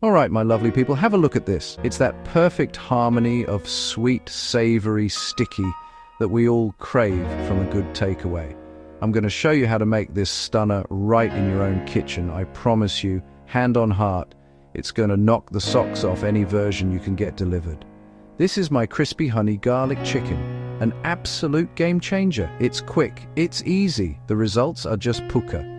All right, my lovely people, have a look at this. It's that perfect harmony of sweet, savory, sticky that we all crave from a good takeaway. I'm going to show you how to make this stunner right in your own kitchen. I promise you, hand on heart, it's going to knock the socks off any version you can get delivered. This is my crispy honey garlic chicken, an absolute game changer. It's quick, it's easy, the results are just puka.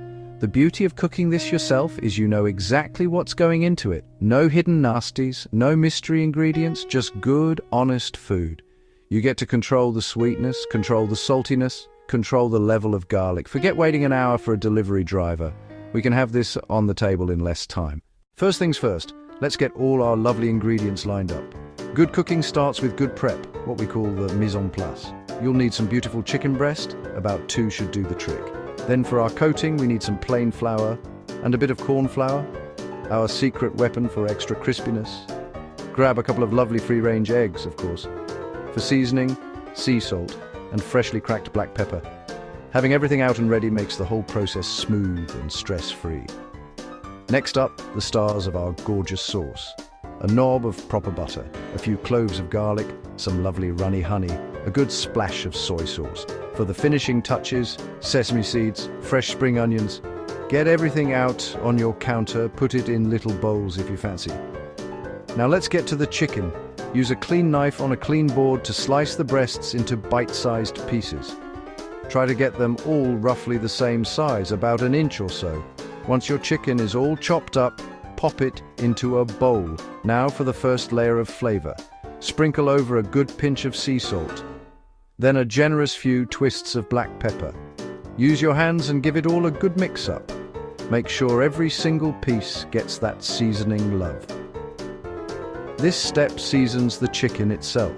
The beauty of cooking this yourself is you know exactly what's going into it. No hidden nasties, no mystery ingredients, just good, honest food. You get to control the sweetness, control the saltiness, control the level of garlic. Forget waiting an hour for a delivery driver. We can have this on the table in less time. First things first, let's get all our lovely ingredients lined up. Good cooking starts with good prep, what we call the mise en place. You'll need some beautiful chicken breast, about 2 should do the trick. Then for our coating, we need some plain flour and a bit of corn flour, our secret weapon for extra crispiness. Grab a couple of lovely free-range eggs, of course. For seasoning, sea salt and freshly cracked black pepper. Having everything out and ready makes the whole process smooth and stress-free. Next up, the stars of our gorgeous sauce. A knob of proper butter, a few cloves of garlic, some lovely runny honey, a good splash of soy sauce. For the finishing touches, sesame seeds, fresh spring onions. Get everything out on your counter, put it in little bowls if you fancy. Now let's get to the chicken. Use a clean knife on a clean board to slice the breasts into bite-sized pieces. Try to get them all roughly the same size, about an inch or so. Once your chicken is all chopped up, pop it into a bowl. Now for the first layer of flavor. Sprinkle over a good pinch of sea salt. Then a generous few twists of black pepper. Use your hands and give it all a good mix-up. Make sure every single piece gets that seasoning love. This step seasons the chicken itself,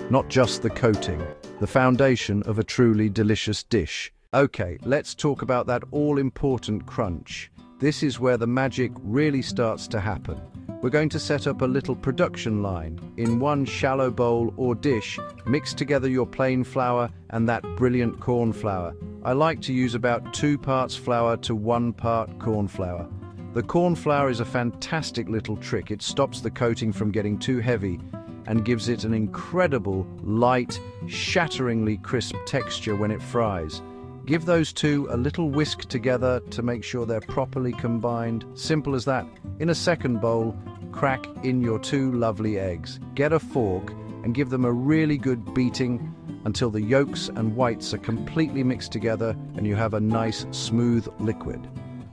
not just the coating, the foundation of a truly delicious dish. Okay, let's talk about that all-important crunch. This is where the magic really starts to happen. We're going to set up a little production line. In one shallow bowl or dish, mix together your plain flour and that brilliant corn flour. I like to use about 2 parts flour to 1 part corn flour. The corn flour is a fantastic little trick. It stops the coating from getting too heavy and gives it an incredible, light, shatteringly crisp texture when it fries. Give those two a little whisk together to make sure they're properly combined. Simple as that. In a second bowl, crack in your 2 lovely eggs. Get a fork and give them a really good beating until the yolks and whites are completely mixed together and you have a nice, smooth liquid.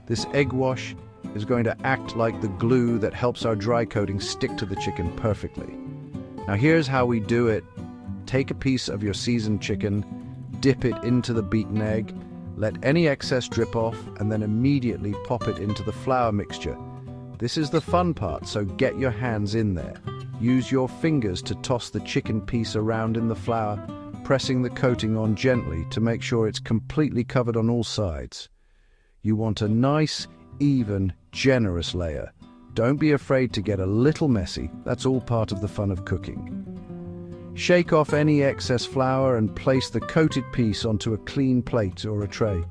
This egg wash is going to act like the glue that helps our dry coating stick to the chicken perfectly. Now here's how we do it. Take a piece of your seasoned chicken, dip it into the beaten egg, let any excess drip off, and then immediately pop it into the flour mixture. This is the fun part, so get your hands in there. Use your fingers to toss the chicken piece around in the flour, pressing the coating on gently to make sure it's completely covered on all sides. You want a nice, even, generous layer. Don't be afraid to get a little messy. That's all part of the fun of cooking. Shake off any excess flour and place the coated piece onto a clean plate or a tray.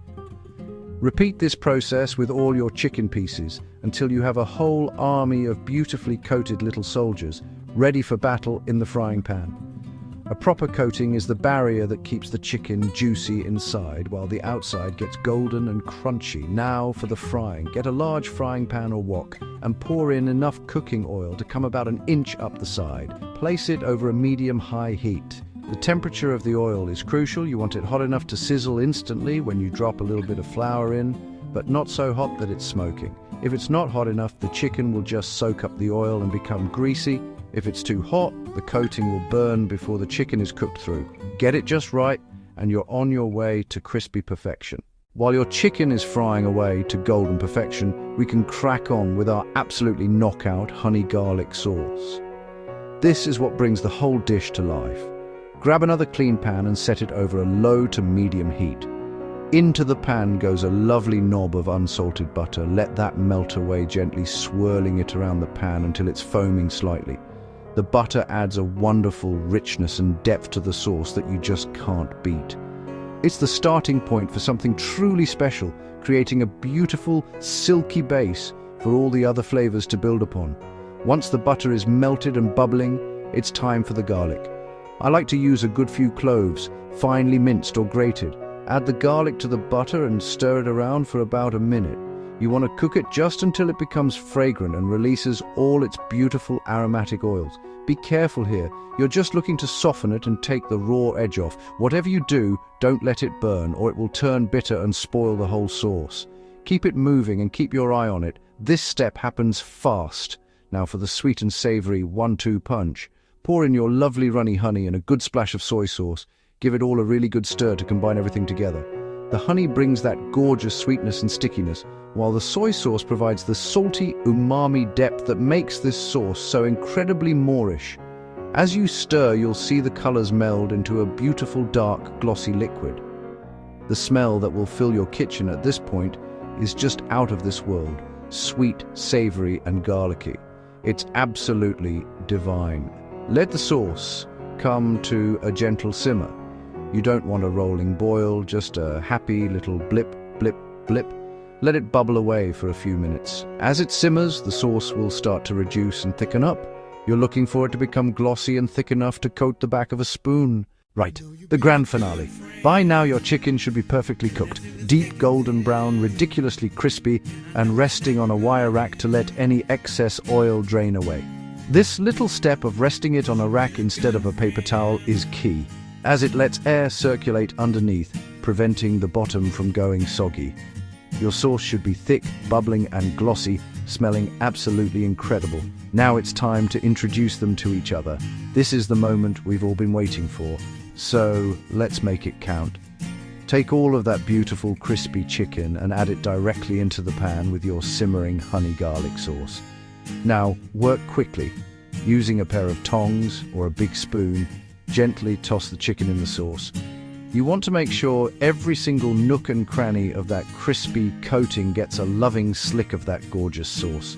Repeat this process with all your chicken pieces until you have a whole army of beautifully coated little soldiers ready for battle in the frying pan. A proper coating is the barrier that keeps the chicken juicy inside while the outside gets golden and crunchy. Now for the frying. Get a large frying pan or wok and pour in enough cooking oil to come about an inch up the side. Place it over a medium-high heat. The temperature of the oil is crucial. You want it hot enough to sizzle instantly when you drop a little bit of flour in, but not so hot that it's smoking. If it's not hot enough, the chicken will just soak up the oil and become greasy. If it's too hot, the coating will burn before the chicken is cooked through. Get it just right, and you're on your way to crispy perfection. While your chicken is frying away to golden perfection, we can crack on with our absolutely knockout honey garlic sauce. This is what brings the whole dish to life. Grab another clean pan and set it over a low to medium heat. Into the pan goes a lovely knob of unsalted butter. Let that melt away gently, swirling it around the pan until it's foaming slightly. The butter adds a wonderful richness and depth to the sauce that you just can't beat. It's the starting point for something truly special, creating a beautiful, silky base for all the other flavors to build upon. Once the butter is melted and bubbling, it's time for the garlic. I like to use a good few cloves, finely minced or grated. Add the garlic to the butter and stir it around for about a minute. You want to cook it just until it becomes fragrant and releases all its beautiful aromatic oils. Be careful here, you're just looking to soften it and take the raw edge off. Whatever you do, don't let it burn or it will turn bitter and spoil the whole sauce. Keep it moving and keep your eye on it. This step happens fast. Now for the sweet and savory 1-2 punch. Pour in your lovely runny honey and a good splash of soy sauce. Give it all a really good stir to combine everything together. The honey brings that gorgeous sweetness and stickiness, while the soy sauce provides the salty umami depth that makes this sauce so incredibly Moorish. As you stir, you'll see the colors meld into a beautiful dark glossy liquid. The smell that will fill your kitchen at this point is just out of this world, sweet, savory and garlicky. It's absolutely divine. Let the sauce come to a gentle simmer. You don't want a rolling boil, just a happy little blip, blip, blip. Let it bubble away for a few minutes. As it simmers, the sauce will start to reduce and thicken up. You're looking for it to become glossy and thick enough to coat the back of a spoon. Right, the grand finale. By now your chicken should be perfectly cooked, deep golden brown, ridiculously crispy, and resting on a wire rack to let any excess oil drain away. This little step of resting it on a rack instead of a paper towel is key, as it lets air circulate underneath, preventing the bottom from going soggy. Your sauce should be thick, bubbling and glossy, smelling absolutely incredible. Now it's time to introduce them to each other. This is the moment we've all been waiting for, so let's make it count. Take all of that beautiful crispy chicken and add it directly into the pan with your simmering honey garlic sauce. Now work quickly. Using a pair of tongs or a big spoon, gently toss the chicken in the sauce. You want to make sure every single nook and cranny of that crispy coating gets a loving slick of that gorgeous sauce.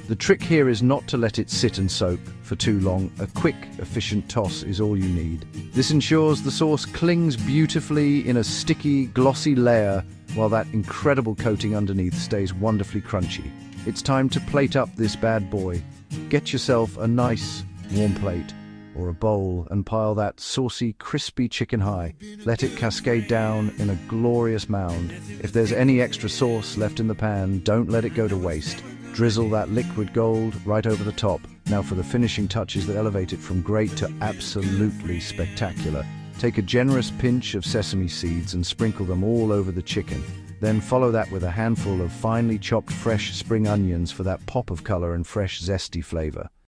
The trick here is not to let it sit and soak for too long. A quick, efficient toss is all you need. This ensures the sauce clings beautifully in a sticky, glossy layer while that incredible coating underneath stays wonderfully crunchy. It's time to plate up this bad boy. Get yourself a nice, warm plate or a bowl and pile that saucy, crispy chicken high. Let it cascade down in a glorious mound. If there's any extra sauce left in the pan, don't let it go to waste. Drizzle that liquid gold right over the top. Now for the finishing touches that elevate it from great to absolutely spectacular. Take a generous pinch of sesame seeds and sprinkle them all over the chicken. Then follow that with a handful of finely chopped fresh spring onions for that pop of color and fresh zesty flavor.